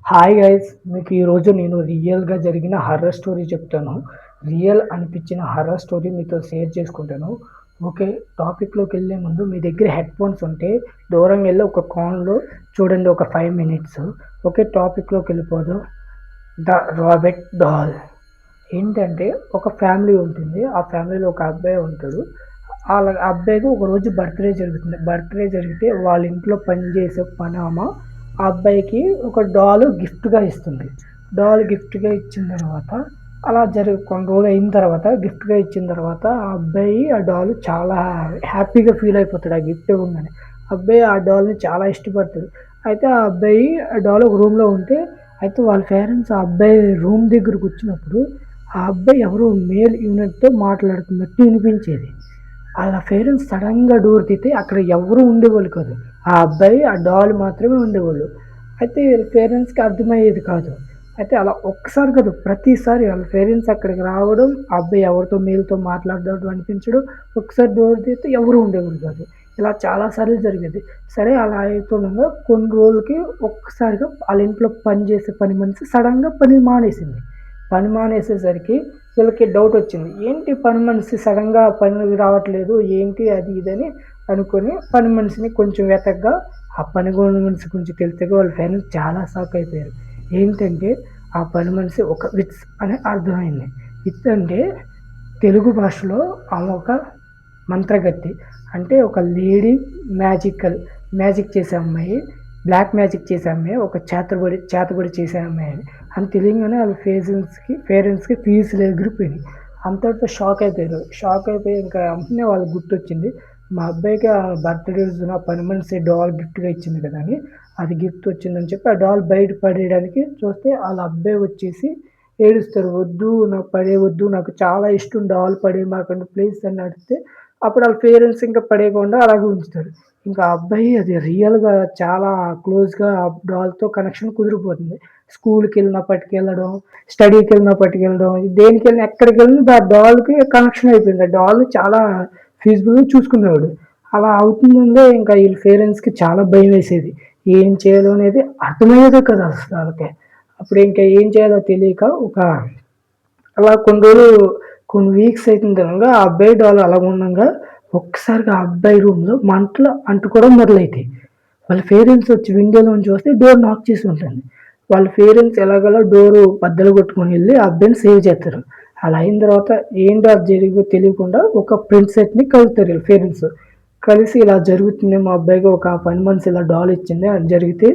Hi guys! మీకు ఈరోజు నేను రియల్‌గా జరిగిన హారర్ స్టోరీ చెప్తాను. రియల్ అనిపించిన హారర్ స్టోరీ మీతో షేర్ చేసుకుంటాను. ఓకే. టాపిక్‌లోకెళ్ళే ముందు మీ దగ్గర హెడ్‌ఫోన్స్ ఉంటే దూరంగా వెళ్లి ఒక కార్నర్‌లో చూడండి ఒక 5 మినిట్స్. ఓకే. టాపిక్‌లోకెళ్ళిపోదాం. The Robert Dahl. ఏంటంటే ఒక ఫ్యామిలీ ఉంటుంది. ఆ ఫ్యామిలీలో ఒక అబ్బాయి ఉంటాడు. ఆళ్ళ అబ్బాయికి ఒకరోజు బర్త్‌డే జరుగుతుంది. బర్త్‌డే జరిగితే వాళ్ళ ఇంట్లో పనిచేసే పనామ ఆ అబ్బాయికి ఒక డాల్ గిఫ్ట్‌గా ఇస్తుంది. డాల్ గిఫ్ట్‌గా ఇచ్చిన తర్వాత అలా కొన్ని రోజులు అయిన తర్వాత గిఫ్ట్‌గా ఇచ్చిన తర్వాత ఆ అబ్బాయి ఆ డాల్ చాలా హ్యాపీగా ఫీల్ అయిపోతాడు ఆ గిఫ్ట్ ఇవ్వంగానే. అబ్బాయి ఆ డాల్‌ని చాలా ఇష్టపడతాడు. అయితే ఆ అబ్బాయి ఆ డాల్ ఒక రూమ్‌లో ఉంటే అయితే వాళ్ళ పేరెంట్స్ ఆ అబ్బాయి రూమ్ దగ్గరకొచ్చినప్పుడు ఆ అబ్బాయి ఎవరో మేల్ యూనిట్‌తో మాట్లాడుతున్నట్టు వినిపించేది. ఆళ్ళ పేరెంట్స్ సడెన్‌గా డోర్ తీస్తే అక్కడ ఎవ్వరు ఉండేవాళ్ళు కాదు. ఆ అబ్బాయి, ఆ డాల్ మాత్రమే ఉండేవాళ్ళు. అయితే వీళ్ళ పేరెంట్స్‌కి అర్థమయ్యేది కాదు. అయితే అలా ఒక్కసారి కాదు ప్రతిసారి ఆళ్ళ పేరెంట్స్ అక్కడికి రావడం, ఆ అబ్బాయి ఎవరితో మేల్‌తో మాట్లాడడం అనిపించడం, ఒకసారి డోర్ తీస్తే ఎవరు ఉండేవాళ్ళు కాదు. ఇలా చాలా సార్లు జరిగేది. సరే అలా అయితుండగా కొన్ని రోజులకి ఒక్కసారిగా ఆళ్ళ ఇంట్లో పని చేసే పని మనిషి సడెన్‌గా పని మానేసింది. పని మానేసేసరికి వీళ్ళకి డౌటొచ్చింది. ఏంటి పని మనిషి సడెన్‌గా పనికి రావట్లేదు, ఏంటి అది ఇదని అనుకోని పని మనిషిని కొంచెం వెతకగా, ఆ పని మనిషి గురించి తెలిసాక వాళ్ళ పేరెంట్స్ చాలా షాక్ అయిపోయారు. ఏంటంటే, ఆ పని మనిషి ఒక విట్స్ అని అర్థమైంది. విత్ అంటే తెలుగు భాషలో ఆమె ఒక మంత్రగత్తె. అంటే ఒక లేడీ మ్యాజిక్ చేసే అమ్మాయి, బ్లాక్ మ్యాజిక్ చేసే అమ్మాయి, ఒక చేతబడి చేసే అమ్మాయి అని తెలియంగానే వాళ్ళ పేరెంట్స్‌కి ఫీజులు ఎగిరిపోయినాయి. అంతటితో షాక్ అయిపోయారు. షాక్ అయిపోయి ఇంకా వెంటనే వాళ్ళకి గుర్తొచ్చింది. మా అబ్బాయికి బర్త్‌డే రోజున పని మనిషి డాల్ గిఫ్ట్‌గా ఇచ్చింది కదా! అని. అది గిఫ్ట్ వచ్చిందని చెప్పి ఆ డాల్ బయట పడేయడానికి చూస్తే ఆళ్ళ అబ్బాయి వచ్చేసి ఏడుస్తారు. "వద్దు నాకు పడేయవద్దు. నాకు చాలా ఇష్టం డాల్ పడేయమాకండి ప్లీజ్" అని అడిగితే అప్పుడు ఆళ్ళ పేరెంట్స్ ఇంకా పడేయకుండా అలాగే ఉంచుతారు. ఇంకా ఆ అబ్బాయి అది రియల్‌గా చాలా క్లోజ్‌గా ఆ డాల్‌తో కనెక్షన్ కుదిరిపోతుంది. స్కూలుకెళ్ళినా పట్టుకెళ్ళడం, స్టడీకెళ్ళినా పట్టుకెళ్ళడం, దేనికెళ్ళినా ఎక్కడికెళ్ళినా ఆ డాల్‌కి కనెక్షన్ అయిపోయింది. ఆ డాల్ చాలా ఫీజిబుల్‌గా చూసుకునేవాడు. అలా అవుతుందంటే ఇంకా ఈళ్ళ పేరెంట్స్‌కి చాలా భయమేసేది. ఏం చేయాలో అనేది అర్థమయ్యేదే కాదు అసలు ఆళ్ళకి. అప్పుడు ఇంకా ఏం చేయాలో తెలియక అలా కొన్ని వీక్స్ అయితుందనంగా ఆ అబ్బాయి డాల్ అలాగుండంగా ఒక్కసారిగా ఆ అబ్బాయి రూమ్‌లో మంటలు అంటుకోవడం మొదలైతాయి. వాళ్ళ పేరెంట్స్ వచ్చి విండోలోంచి చూస్తే డోర్ నాక్ చేసి ఉంటుంది. వాళ్ళ పేరెంట్స్ ఎలాగోలా డోరు బద్దలు కొట్టుకొని ఎళ్లి ఆ అబ్బాయిని సేవ్ చేస్తారు. అలా అయిన తర్వాత ఏంటో అది జరిగిందో తెలియకుండా ఒక ప్రింట్ సెట్‌ని కలుపుతారు ఈళ్ళ పేరెంట్స్. కలిసి ఇలా జరుగుతుంది మా అబ్బాయికి ఒక పని మనిషి ఇలా డాల్ ఇచ్చింది అని జరిగితే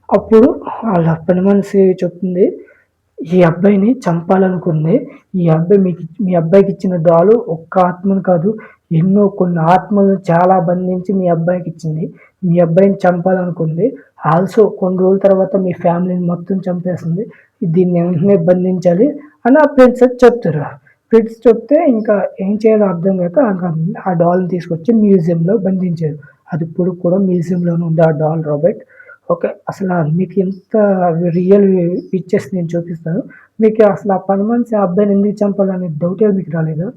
అప్పుడు ఆళ్ళ పని మనిషి చెప్తుంది ఈ అబ్బాయిని చంపాలనుకుంది. మీ అబ్బాయికిచ్చిన డాలు ఒక్క ఆత్మను కాదు, కొన్ని ఆత్మలను చాలా బంధించి మీ అబ్బాయికిచ్చింది. మీ అబ్బాయిని చంపాలనుకుంది. ఆల్సో కొన్ని రోజుల తర్వాత మీ ఫ్యామిలీని మొత్తం చంపేస్తుంది. దీన్ని వెంటనే బంధించాలి అని ఆ ప్రిన్సెస్ చెప్తారు. ప్రిన్స్ చెప్తే ఇంకా ఏం చేయాలో అర్థం కాక ఆ డాల్‌ని తీసుకొచ్చి మ్యూజియంలో బంధించారు. అది ఇప్పటికి కూడా మ్యూజియంలోనే ఉంది ఆ డాల్ రాబర్ట్. ఓకే. మీకు ఎంత రియల్ పిక్చర్స్ నేను చూపిస్తాను. మీకు అసలు ఆ పని మనిషి ఆ అబ్బాయిని ఎందుకు చంపాలనే డౌటే మీకు రాలేదా?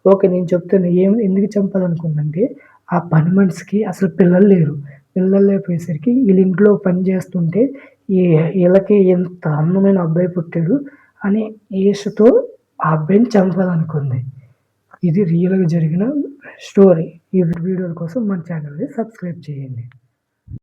ఓకే. నేను చెప్తాను ఎందుకు చంపాలనుకుందంటే, ఆ పని మనిషికి అసలు పిల్లలు లేరు. పిల్లలు లేకపోయేసరికి ఈళ్ళ ఇంట్లో పని చేస్తుంటే ఈ ఈళ్ళకి ఇంత అందమైన అబ్బాయి పుట్టాడు అని ఈర్ష్యతో ఆ అబ్బాయిని చంపాలనుకుంది. ఇది రియల్‌గా జరిగిన స్టోరీ. ఈ వీడియోల కోసం మన ఛానెల్‌ని సబ్స్క్రైబ్ చేయండి.